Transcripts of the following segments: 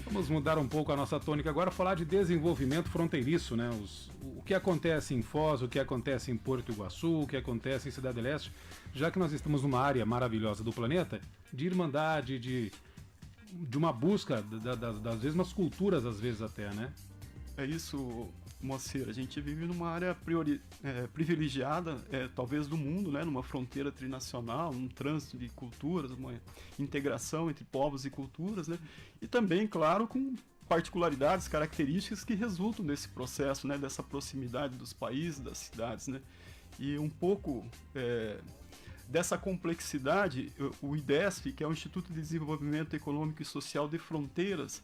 Vamos mudar um pouco a nossa tônica agora, falar de desenvolvimento fronteiriço, né? O que acontece em Foz, o que acontece em Porto Iguaçu, o que acontece em Cidade do Leste, já que nós estamos numa área maravilhosa do planeta, de irmandade, de uma busca das mesmas culturas, às vezes até, né? É isso, Moacir. A gente vive numa área privilegiada, talvez do mundo, né? Numa fronteira trinacional, num trânsito de culturas, uma integração entre povos e culturas, né? E também, claro, com particularidades, características que resultam desse processo, né? Dessa proximidade dos países, das cidades, né? E um pouco dessa complexidade, o IDESF, que é o Instituto de Desenvolvimento Econômico e Social de Fronteiras,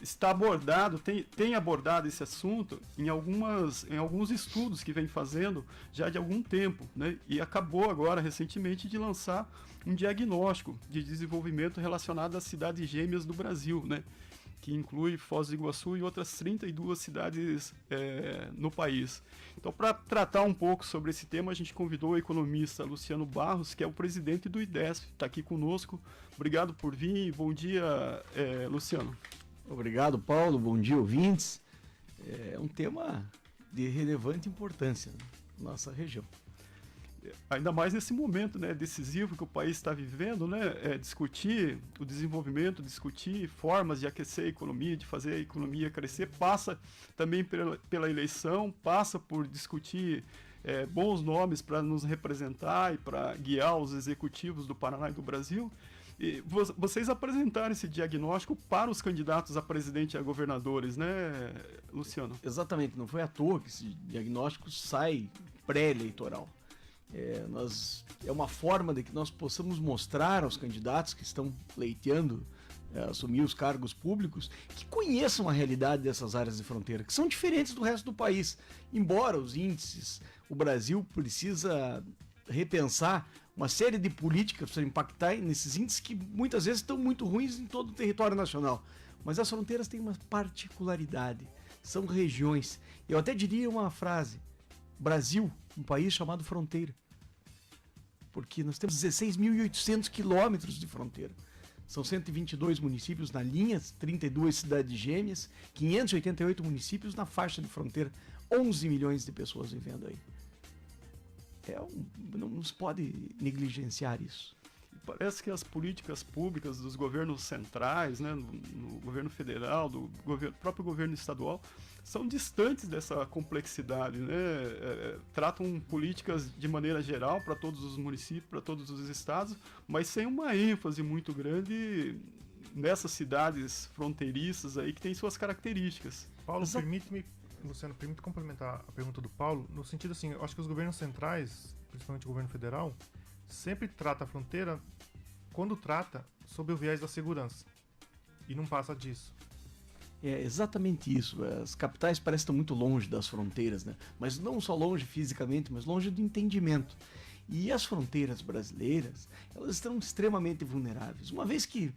está abordado, tem abordado esse assunto em alguns estudos que vem fazendo já de algum tempo, né? E acabou agora, recentemente, de lançar um diagnóstico de desenvolvimento relacionado às cidades gêmeas do Brasil, né? Que inclui Foz do Iguaçu e outras 32 cidades no país. Então, para tratar um pouco sobre esse tema, a gente convidou o economista Luciano Barros, que é o presidente do IDESF, está aqui conosco. Obrigado por vir. Bom dia, Luciano. Obrigado, Paulo. Bom dia, ouvintes. É um tema de relevante importância na nossa região. Ainda mais nesse momento, né, decisivo que o país está vivendo, né, discutir o desenvolvimento, discutir formas de aquecer a economia, de fazer a economia crescer, passa também pela eleição, passa por discutir bons nomes para nos representar e para guiar os executivos do Paraná e do Brasil. E vocês apresentaram esse diagnóstico para os candidatos a presidente e a governadores, né, Luciano? Exatamente, não foi à toa que esse diagnóstico sai pré-eleitoral. É uma forma de que nós possamos mostrar aos candidatos que estão pleiteando assumir os cargos públicos, que conheçam a realidade dessas áreas de fronteira, que são diferentes do resto do país. Embora os índices, o Brasil precisa repensar uma série de políticas para impactar nesses índices que muitas vezes estão muito ruins em todo o território nacional. Mas as fronteiras têm uma particularidade, são regiões. Eu até diria uma frase: Brasil, um país chamado fronteira. Porque nós temos 16.800 quilômetros de fronteira. São 122 municípios na linha, 32 cidades gêmeas, 588 municípios na faixa de fronteira, 11 milhões de pessoas vivendo aí. Não se pode negligenciar isso. Parece que as políticas públicas dos governos centrais, né, no governo federal, do próprio governo estadual, são distantes dessa complexidade, né? Tratam políticas de maneira geral para todos os municípios, para todos os estados, mas sem uma ênfase muito grande nessas cidades fronteiriças aí que têm suas características. Paulo, Luciano, permite complementar a pergunta do Paulo, no sentido assim, eu acho que os governos centrais, principalmente o governo federal, sempre trata a fronteira, quando trata, sob o viés da segurança. E não passa disso. É exatamente isso. As capitais parecem estar muito longe das fronteiras, né? Mas não só longe fisicamente, mas longe do entendimento. E as fronteiras brasileiras, elas estão extremamente vulneráveis. Uma vez que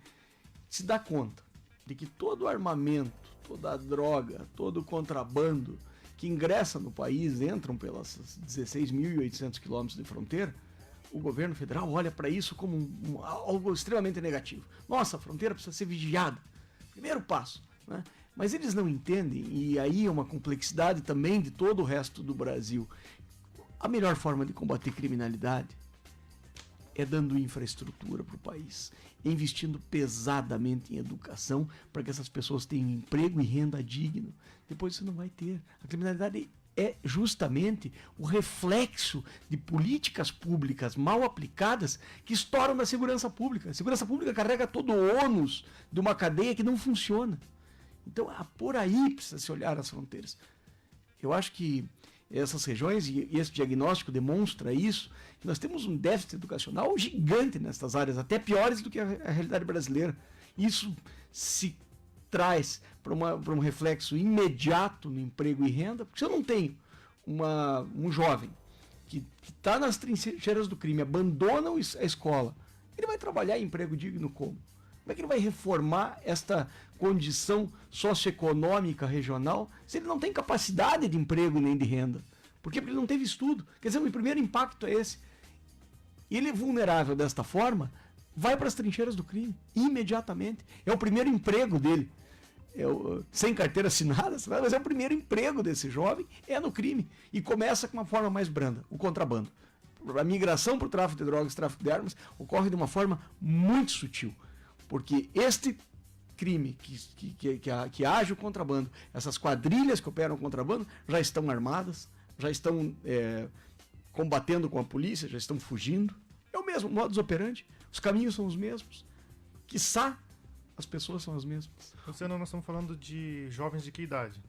se dá conta de que todo o armamento, toda a droga, todo o contrabando que ingressa no país entram pelas 16.800 quilômetros de fronteira, o governo federal olha para isso como algo extremamente negativo. Nossa, a fronteira precisa ser vigiada. Primeiro passo, né? Mas eles não entendem, e aí é uma complexidade também de todo o resto do Brasil. A melhor forma de combater criminalidade é dando infraestrutura para o país, investindo pesadamente em educação para que essas pessoas tenham emprego e renda digno. Depois você não vai ter. A criminalidade é justamente o reflexo de políticas públicas mal aplicadas que estouram na segurança pública. A segurança pública carrega todo o ônus de uma cadeia que não funciona. Então, por aí precisa se olhar as fronteiras. Eu acho que essas regiões, e esse diagnóstico demonstra isso, que nós temos um déficit educacional gigante nessas áreas, até piores do que a realidade brasileira. Isso se traz para um reflexo imediato no emprego e renda, porque se eu não tenho um jovem que está nas trincheiras do crime, abandona a escola, ele vai trabalhar em emprego digno como? Como é que ele vai reformar esta condição socioeconômica regional se ele não tem capacidade de emprego nem de renda? Por quê? Porque ele não teve estudo. Quer dizer, o primeiro impacto é esse. Ele é vulnerável desta forma, vai para as trincheiras do crime, imediatamente. É o primeiro emprego dele. Sem carteira assinada, mas é o primeiro emprego desse jovem, é no crime. E começa com uma forma mais branda, o contrabando. A migração para o tráfico de drogas, tráfico de armas, ocorre de uma forma muito sutil. Porque este crime que age o contrabando, essas quadrilhas que operam o contrabando, já estão armadas, já estão combatendo com a polícia, já estão fugindo. É o mesmo modus operandi, os caminhos são os mesmos. Quiçá as pessoas são as mesmas. Luciano, nós estamos falando de jovens de que idade?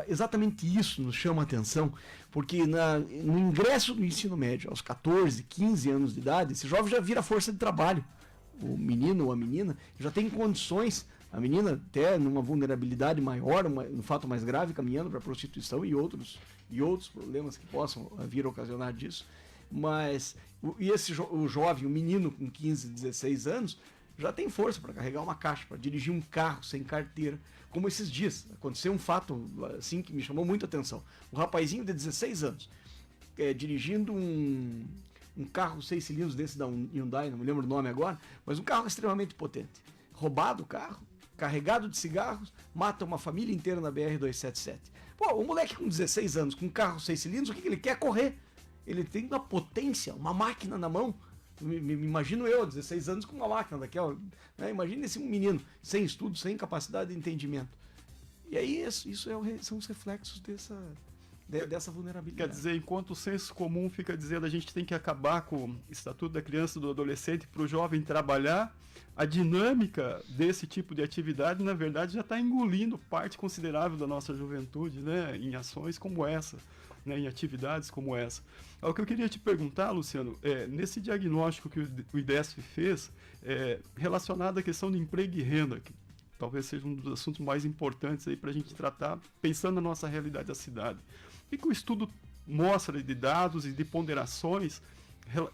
Exatamente isso nos chama a atenção, porque no ingresso do ensino médio, aos 14, 15 anos de idade, esse jovem já vira força de trabalho. O menino ou a menina já tem condições, a menina até numa vulnerabilidade maior, um fato mais grave, caminhando para a prostituição e outros problemas que possam vir a ocasionar disso. Mas o jovem, o menino com 15, 16 anos, já tem força para carregar uma caixa, para dirigir um carro sem carteira. Como esses dias, aconteceu um fato assim que me chamou muito a atenção. Um rapazinho de 16 anos, dirigindo um carro 6 cilindros desse da Hyundai, não me lembro o nome agora, mas um carro extremamente potente. Roubado o carro, carregado de cigarros, mata uma família inteira na BR-277. Pô, um moleque com 16 anos, com um carro 6 cilindros, o que ele quer? Correr. Ele tem uma potência, uma máquina na mão. Me imagino eu, 16 anos, com uma máquina daquela. Né? Imagina esse menino, sem estudo, sem capacidade de entendimento. E aí, isso são os reflexos dessa vulnerabilidade. Quer dizer, enquanto o senso comum fica dizendo a gente tem que acabar com o estatuto da criança e do adolescente para o jovem trabalhar, a dinâmica desse tipo de atividade, na verdade, já está engolindo parte considerável da nossa juventude, né? Em ações como essa. Né, em atividades como essa. O que eu queria te perguntar, Luciano, nesse diagnóstico que o IDESF fez, relacionado à questão de emprego e renda, que talvez seja um dos assuntos mais importantes para a gente tratar, pensando na nossa realidade da cidade. O que o estudo mostra de dados e de ponderações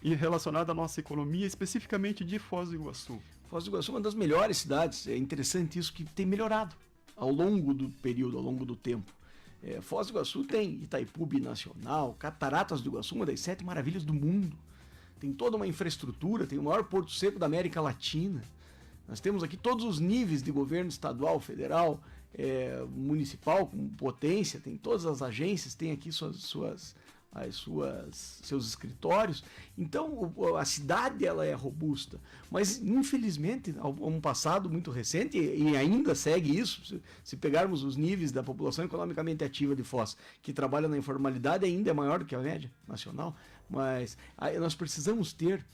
relacionadas à nossa economia, especificamente de Foz do Iguaçu? Foz do Iguaçu é uma das melhores cidades, é interessante isso, que tem melhorado ao longo do período, ao longo do tempo. Foz do Iguaçu tem Itaipu Binacional, Cataratas do Iguaçu, uma das 7 maravilhas do mundo. Tem toda uma infraestrutura, tem o maior porto seco da América Latina. Nós temos aqui todos os níveis de governo estadual, federal, municipal, com potência, tem todas as agências, tem aqui seus escritórios. Então a cidade ela é robusta, mas infelizmente há um passado muito recente e ainda segue isso. Se pegarmos os níveis da população economicamente ativa de Foz, que trabalha na informalidade, ainda é maior do que a média nacional, mas nós precisamos ter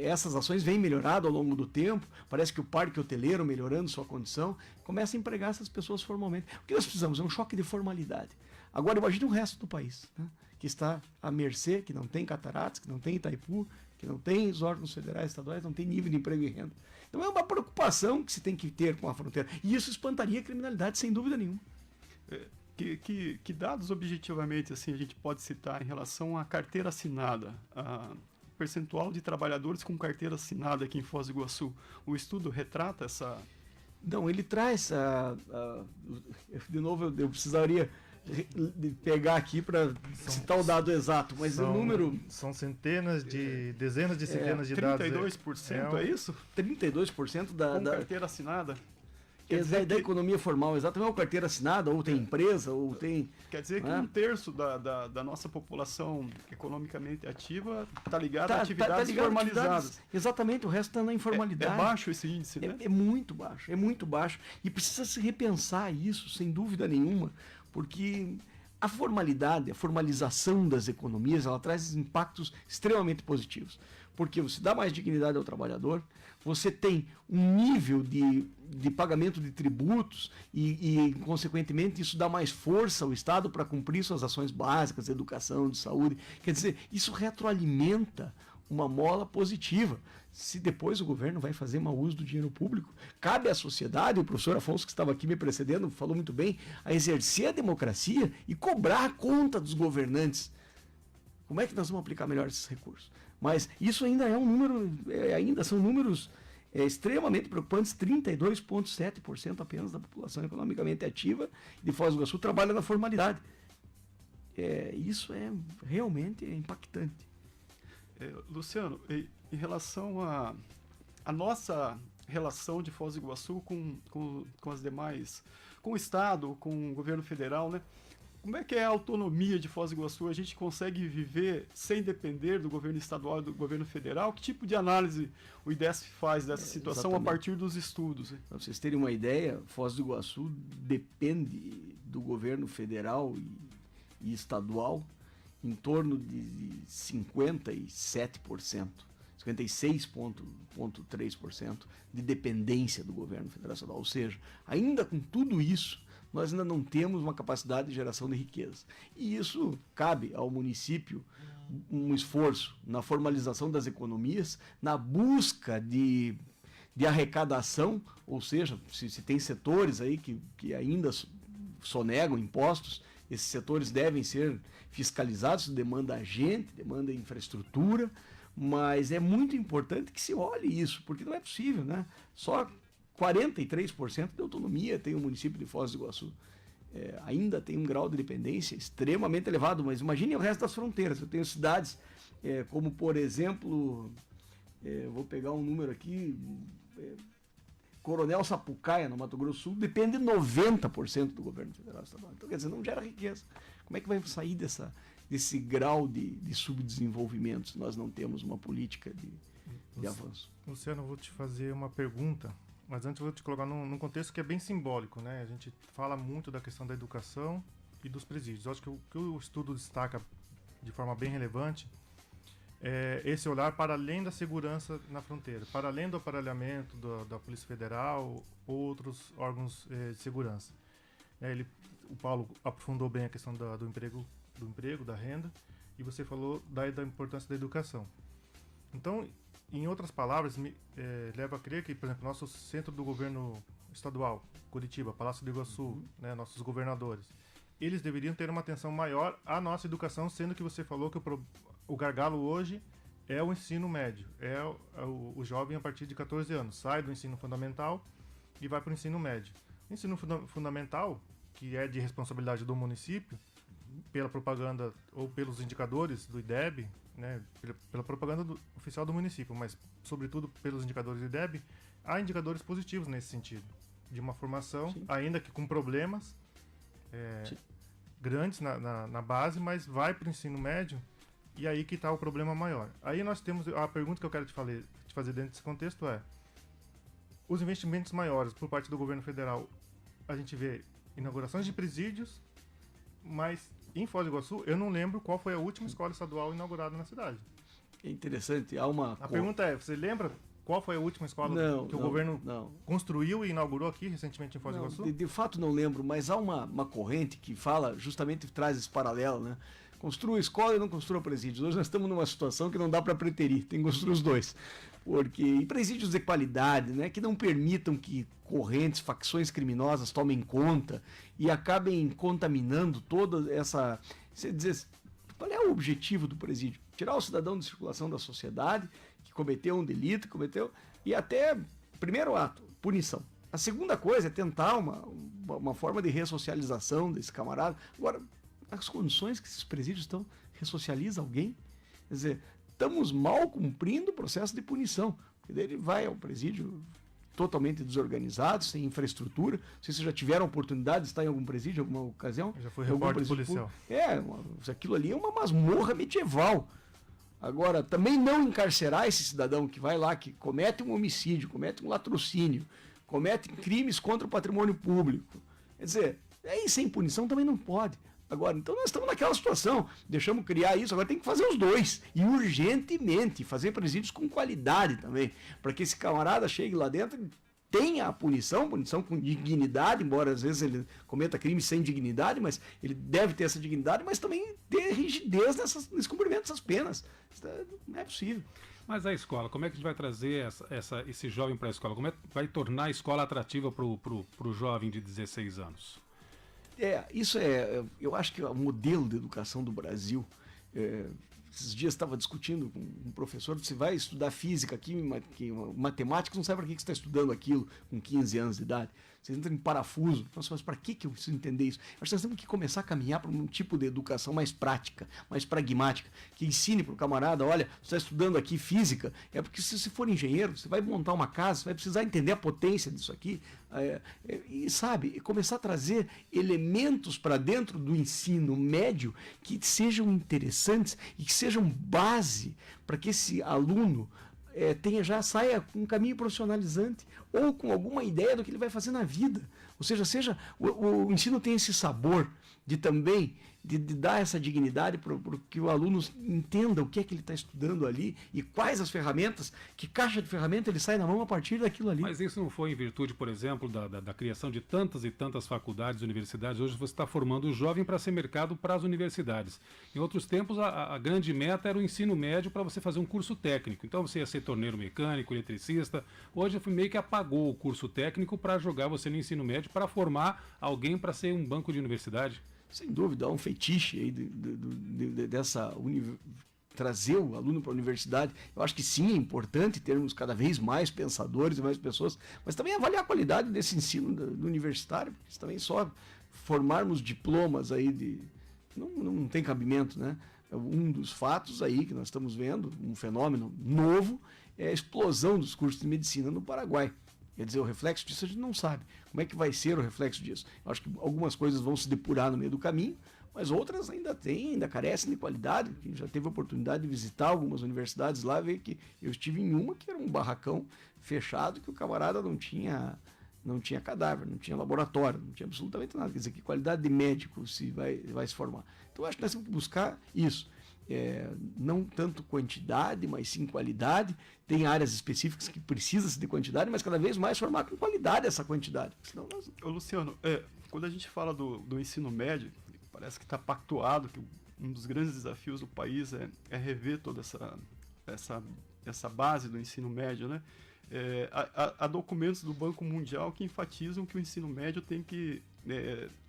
essas ações vêm melhorado ao longo do tempo. Parece que o parque hoteleiro melhorando sua condição começa a empregar essas pessoas formalmente. O que nós precisamos é um choque de formalidade. Agora imagine o resto do país, né? Que está à mercê, que não tem Cataratas, que não tem Itaipu, que não tem os órgãos federais, estaduais, não tem nível de emprego e renda. Então é uma preocupação que se tem que ter com a fronteira. E isso espantaria a criminalidade, sem dúvida nenhuma. Que dados objetivamente assim, a gente pode citar em relação à carteira assinada, a percentual de trabalhadores com carteira assinada aqui em Foz do Iguaçu? O estudo retrata essa... Não, ele traz... de novo, eu precisaria de pegar aqui para citar o dado exato, mas o número... São dezenas de centenas de dados. 32% é isso? 32% com carteira assinada? Da economia formal, exatamente, ou carteira assinada, ou tem empresa, ou tem... Quer dizer que 1/3 da nossa população economicamente ativa está ligada a atividades formalizadas. Exatamente, o resto está na informalidade. É baixo esse índice, né? É muito baixo. E precisa se repensar isso, sem dúvida nenhuma, porque a formalidade, a formalização das economias, ela traz impactos extremamente positivos. Porque você dá mais dignidade ao trabalhador, você tem um nível de pagamento de tributos e, consequentemente, isso dá mais força ao Estado para cumprir suas ações básicas, de educação, de saúde. Quer dizer, isso retroalimenta uma mola positiva. Se depois o governo vai fazer mau uso do dinheiro público, cabe à sociedade, o professor Afonso, que estava aqui me precedendo, falou muito bem, a exercer a democracia e cobrar a conta dos governantes. Como é que nós vamos aplicar melhor esses recursos? Mas isso ainda é um número, ainda são números extremamente preocupantes. 32,7% apenas da população economicamente ativa de Foz do Iguaçu trabalha na formalidade. Isso é realmente impactante. Luciano, em relação a nossa relação de Foz do Iguaçu com as demais, com o Estado, com o governo federal, né? Como é que é a autonomia de Foz do Iguaçu? A gente consegue viver sem depender do governo estadual e do governo federal? Que tipo de análise o IDESF faz dessa situação a partir dos estudos? Para vocês terem uma ideia, Foz do Iguaçu depende do governo federal e estadual em torno de 57%, 56,3% de dependência do governo federal. Ou seja, ainda com tudo isso, nós ainda não temos uma capacidade de geração de riqueza. E isso cabe ao município um esforço na formalização das economias, na busca de arrecadação, ou seja, se tem setores aí que ainda sonegam impostos, esses setores devem ser fiscalizados, isso demanda gente, demanda infraestrutura, mas é muito importante que se olhe isso, porque não é possível, né? Só 43% de autonomia tem o município de Foz do Iguaçu. Ainda tem um grau de dependência extremamente elevado, mas imagine o resto das fronteiras. Eu tenho cidades como, por exemplo, vou pegar um número aqui, Coronel Sapucaia, no Mato Grosso do Sul, depende 90% do governo federal estadual. Então, quer dizer, não gera riqueza. Como é que vai sair desse grau de subdesenvolvimento se nós não temos uma política de avanço? Luciano, eu vou te fazer uma pergunta, mas antes eu vou te colocar num contexto que é bem simbólico, né? A gente fala muito da questão da educação e dos presídios. Eu acho que o que o estudo destaca de forma bem relevante é esse olhar para além da segurança na fronteira, para além do aparelhamento da Polícia Federal ou outros órgãos de segurança. O Paulo aprofundou bem a questão do emprego, da renda, e você falou da importância da educação. Então, em outras palavras, leva a crer que, por exemplo, nosso centro do governo estadual, Curitiba, Palácio do Iguaçu, né, nossos governadores, eles deveriam ter uma atenção maior à nossa educação, sendo que você falou que o gargalo hoje é o ensino médio, o jovem a partir de 14 anos, sai do ensino fundamental e vai para o ensino médio. O ensino fundamental, que é de responsabilidade do município, pela propaganda ou pelos indicadores do IDEB, né, pela propaganda oficial do município, mas sobretudo pelos indicadores do IDEB, há indicadores positivos nesse sentido, de uma formação, sim, ainda que com problemas grandes na base, mas vai para o ensino médio, e aí que está o problema maior. Aí nós temos, a pergunta que eu quero te fazer dentro desse contexto é, os investimentos maiores por parte do governo federal, a gente vê inaugurações de presídios, mas em Foz do Iguaçu, eu não lembro qual foi a última escola estadual inaugurada na cidade. É interessante, A pergunta é, você lembra qual foi a última escola que o governo construiu e inaugurou aqui recentemente em Foz do Iguaçu? De fato não lembro, mas há uma corrente que fala, justamente traz esse paralelo, né? Construa escola e não construa presídios. Hoje nós estamos numa situação que não dá para preterir, tem que construir os dois. Porque presídios de qualidade, né, que não permitam que correntes, facções criminosas tomem conta e acabem contaminando toda essa... Você dizer, qual é o objetivo do presídio? Tirar o cidadão de circulação da sociedade, que cometeu um delito, e até, primeiro ato, punição. A segunda coisa é tentar uma forma de ressocialização desse camarada. Agora, as condições que esses presídios estão, ressocializa alguém? Quer dizer, estamos mal cumprindo o processo de punição. Porque daí ele vai ao presídio totalmente desorganizado, sem infraestrutura. Não sei se vocês já tiveram a oportunidade de estar em algum presídio, em alguma ocasião. Já foi repórter policial. Aquilo ali é uma masmorra medieval. Agora, também não encarcerar esse cidadão que vai lá, que comete um homicídio, comete um latrocínio, comete crimes contra o patrimônio público. Quer dizer, aí sem punição também não pode. Agora, então nós estamos naquela situação, deixamos criar isso, agora tem que fazer os dois, e urgentemente, fazer presídios com qualidade também, para que esse camarada chegue lá dentro e tenha a punição com dignidade, embora às vezes ele cometa crimes sem dignidade, mas ele deve ter essa dignidade, mas também ter rigidez nesse cumprimento dessas penas. Isso não é possível. Mas a escola, como é que a gente vai trazer esse jovem para a escola? Como é que vai tornar a escola atrativa para o jovem de 16 anos? Eu acho que o modelo de educação do Brasil, esses dias estava discutindo com um professor, você vai estudar física, química, matemática, não sabe para que você está estudando aquilo com 15 anos de idade. você entra em parafuso. Nossa, mas para que eu preciso entender isso? Acho que nós temos que começar a caminhar para um tipo de educação mais prática, mais pragmática, que ensine para o camarada, olha, você está estudando aqui física, é porque se você for engenheiro, você vai montar uma casa, você vai precisar entender a potência disso aqui, e sabe, começar a trazer elementos para dentro do ensino médio que sejam interessantes e que sejam base para que esse aluno saia com um caminho profissionalizante ou com alguma ideia do que ele vai fazer na vida. Ou seja o ensino tem esse sabor de também de dar essa dignidade para que o aluno entenda o que é que ele está estudando ali e quais as ferramentas, que caixa de ferramenta ele sai na mão a partir daquilo ali. Mas isso não foi em virtude, por exemplo, da criação de tantas e tantas faculdades, universidades. Hoje você está formando o jovem para ser mercado para as universidades. Em outros tempos, a grande meta era o ensino médio para você fazer um curso técnico. Então você ia ser torneiro mecânico, eletricista. Hoje meio que apagou o curso técnico para jogar você no ensino médio para formar alguém para ser um banco de universidade. Sem dúvida, há um fetiche aí trazer o aluno para a universidade. Eu acho que sim, é importante termos cada vez mais pensadores e mais pessoas, mas também avaliar a qualidade desse ensino do universitário, porque isso também só formarmos diplomas aí não tem cabimento, né? Um dos fatos aí que nós estamos vendo, um fenômeno novo, é a explosão dos cursos de medicina no Paraguai. Quer dizer, o reflexo disso a gente não sabe. Como é que vai ser o reflexo disso? Eu acho que algumas coisas vão se depurar no meio do caminho, mas outras ainda carecem de qualidade. Quem já teve a oportunidade de visitar algumas universidades lá, vê que eu estive em uma que era um barracão fechado, que o camarada não tinha cadáver, não tinha laboratório, não tinha absolutamente nada. Quer dizer, que qualidade de médico vai se formar. Então, eu acho que nós temos que buscar isso. Não tanto quantidade, mas sim qualidade. Tem áreas específicas que precisam de quantidade, mas cada vez mais formar com qualidade essa quantidade. Senão nós... Ô, Luciano, quando a gente fala do ensino médio, parece que está pactuado que um dos grandes desafios do país é rever toda essa base do ensino médio, né? Há documentos do Banco Mundial que enfatizam que o ensino médio tem que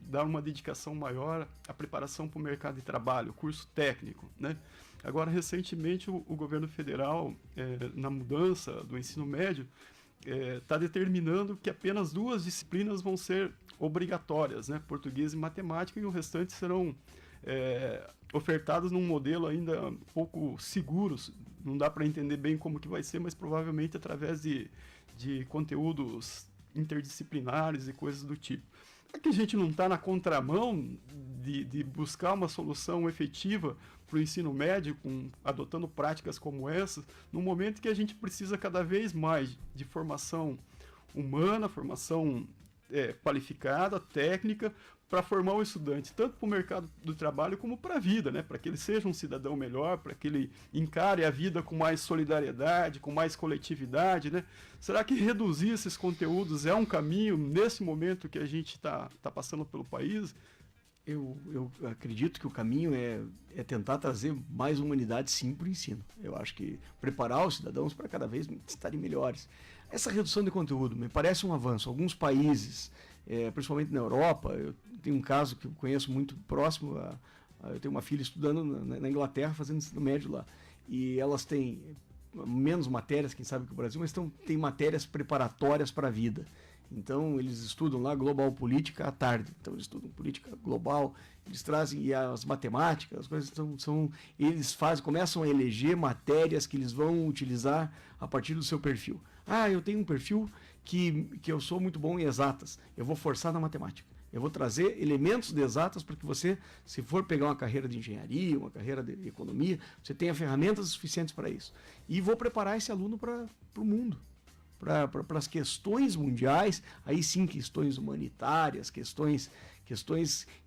dar uma dedicação maior à preparação para o mercado de trabalho, curso técnico, né? Agora, recentemente, o governo federal, na mudança do ensino médio, está determinando que apenas 2 disciplinas vão ser obrigatórias, né? Português e matemática, e o restante serão ofertados num modelo ainda um pouco seguro. Não dá para entender bem como que vai ser, mas provavelmente através de conteúdos interdisciplinares e coisas do tipo. Aqui a gente não está na contramão de buscar uma solução efetiva para o ensino médio, adotando práticas como essas, no momento que a gente precisa cada vez mais de formação humana, formação qualificada, técnica, para formar o estudante, tanto para o mercado do trabalho como para a vida, né? Para que ele seja um cidadão melhor, para que ele encare a vida com mais solidariedade, com mais coletividade, né? Será que reduzir esses conteúdos é um caminho nesse momento que a gente está passando pelo país? Eu acredito que o caminho é tentar trazer mais humanidade, sim, para o ensino. Eu acho que preparar os cidadãos para cada vez estarem melhores. Essa redução de conteúdo me parece um avanço. Alguns países, principalmente na Europa, eu tenho um caso que eu conheço muito próximo, eu tenho uma filha estudando na Inglaterra, fazendo ensino médio lá. E elas têm menos matérias, quem sabe, que o Brasil, mas têm matérias preparatórias para a vida. Então, eles estudam lá global política à tarde. Então, eles estudam política global, eles trazem e as matemáticas, as coisas eles começam a eleger matérias que eles vão utilizar a partir do seu perfil. Eu tenho um perfil que eu sou muito bom em exatas. Eu vou forçar na matemática. Eu vou trazer elementos de exatas para que você, se for pegar uma carreira de engenharia, uma carreira de economia, você tenha ferramentas suficientes para isso. E vou preparar esse aluno para o mundo. Para as questões mundiais, aí sim questões humanitárias, questões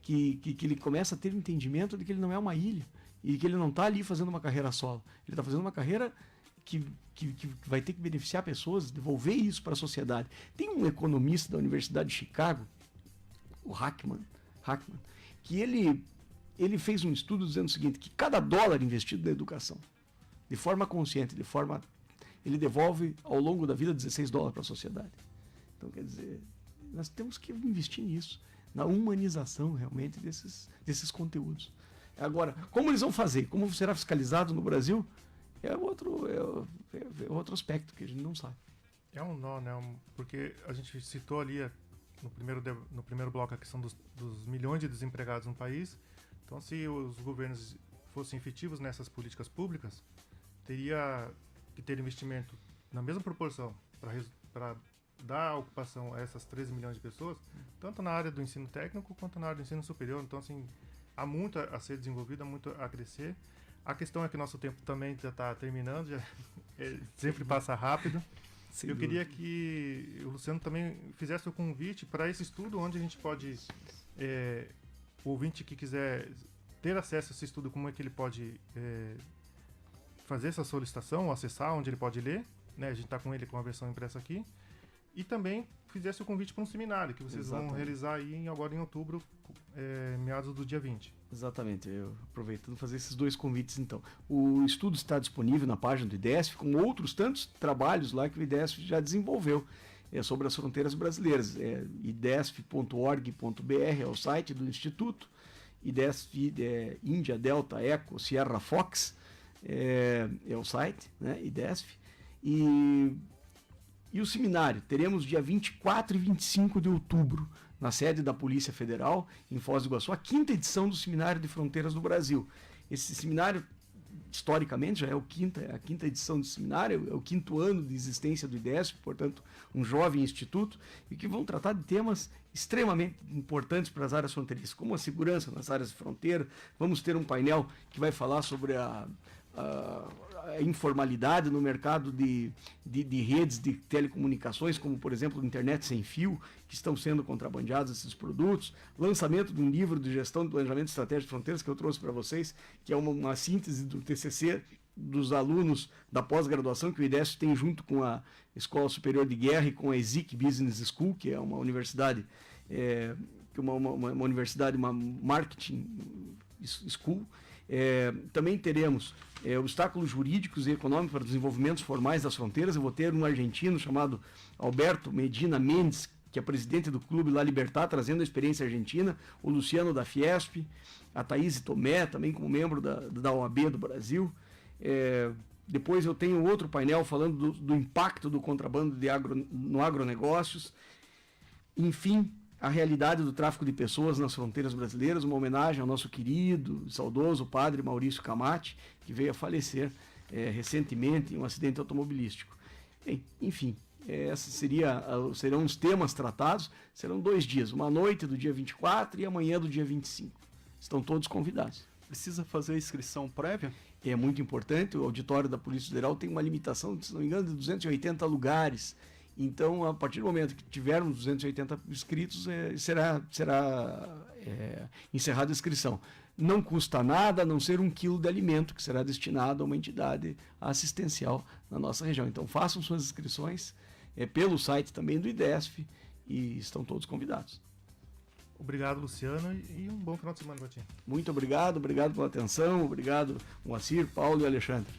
que ele começa a ter um entendimento de que ele não é uma ilha e que ele não está ali fazendo uma carreira solo. Ele está fazendo uma carreira que vai ter que beneficiar pessoas, devolver isso para a sociedade. Tem um economista da Universidade de Chicago, o Hackman, que ele fez um estudo dizendo o seguinte, que cada dólar investido na educação, de forma consciente, ele devolve ao longo da vida $16 para a sociedade. Então, quer dizer, nós temos que investir nisso, na humanização realmente desses conteúdos. Agora, como eles vão fazer? Como será fiscalizado no Brasil? É outro aspecto que a gente não sabe. É um nó, né? Porque a gente citou ali no primeiro bloco a questão dos milhões de desempregados no país. Então, se os governos fossem efetivos nessas políticas públicas, teria que ter investimento na mesma proporção para dar ocupação a essas 13 milhões de pessoas, tanto na área do ensino técnico quanto na área do ensino superior. Então, assim, há muito a ser desenvolvido, há muito a crescer. A questão é que nosso tempo também já está terminando, sempre passa rápido. Eu queria que o Luciano também fizesse o convite para esse estudo, onde a gente pode, o ouvinte que quiser ter acesso a esse estudo, como é que ele pode fazer essa solicitação, acessar, onde ele pode ler, né? A gente está com ele com a versão impressa aqui. E também fizesse o convite para um seminário que vocês vão realizar aí agora em outubro, meados do dia 20. Exatamente, eu aproveitando fazer esses dois convites então. O estudo está disponível na página do IDESF, com outros tantos trabalhos lá que o IDESF já desenvolveu sobre as fronteiras brasileiras. idesf.org.br é o site do Instituto, IDESF Índia, Delta, Eco, Sierra, Fox é o site, né, IDESF. E o seminário, teremos dia 24 e 25 de outubro, na sede da Polícia Federal, em Foz do Iguaçu, a 5ª edição do Seminário de Fronteiras do Brasil. Esse seminário, historicamente, já é a 5ª edição do seminário, é o 5º ano de existência do IDESF, portanto, um jovem instituto, e que vão tratar de temas extremamente importantes para as áreas fronteiriças, como a segurança nas áreas de fronteira. Vamos ter um painel que vai falar sobre a informalidade no mercado de redes de telecomunicações, como por exemplo internet sem fio, que estão sendo contrabandeados esses produtos, lançamento de um livro de gestão de planejamento estratégico de fronteiras que eu trouxe para vocês, que é uma síntese do TCC dos alunos da pós-graduação que o IDESF tem junto com a Escola Superior de Guerra e com a ESIC Business School, que é uma universidade, uma marketing school. Também teremos obstáculos jurídicos e econômicos para desenvolvimentos formais das fronteiras. Eu vou ter um argentino chamado Alberto Medina Mendes, que é presidente do Clube La Libertad, trazendo a experiência argentina, o Luciano da Fiesp, a Thaís Tomé, também como membro da OAB do Brasil. Depois eu tenho outro painel falando do impacto do contrabando no agronegócios. Enfim, a realidade do tráfico de pessoas nas fronteiras brasileiras, uma homenagem ao nosso querido, saudoso padre Maurício Camatti, que veio a falecer recentemente em um acidente automobilístico. Enfim, esses serão os temas tratados. Serão 2 dias, uma noite do dia 24 e amanhã do dia 25. Estão todos convidados. Precisa fazer a inscrição prévia? É muito importante, o auditório da Polícia Federal tem uma limitação, se não me engano, de 280 lugares. Então, a partir do momento que tivermos 280 inscritos, será encerrada a inscrição. Não custa nada, a não ser 1 quilo de alimento, que será destinado a uma entidade assistencial na nossa região. Então, façam suas inscrições pelo site também do IDESF e estão todos convidados. Obrigado, Luciano, e um bom final de semana para ti. Muito obrigado pela atenção, obrigado, Moacir, Paulo e Alexandre.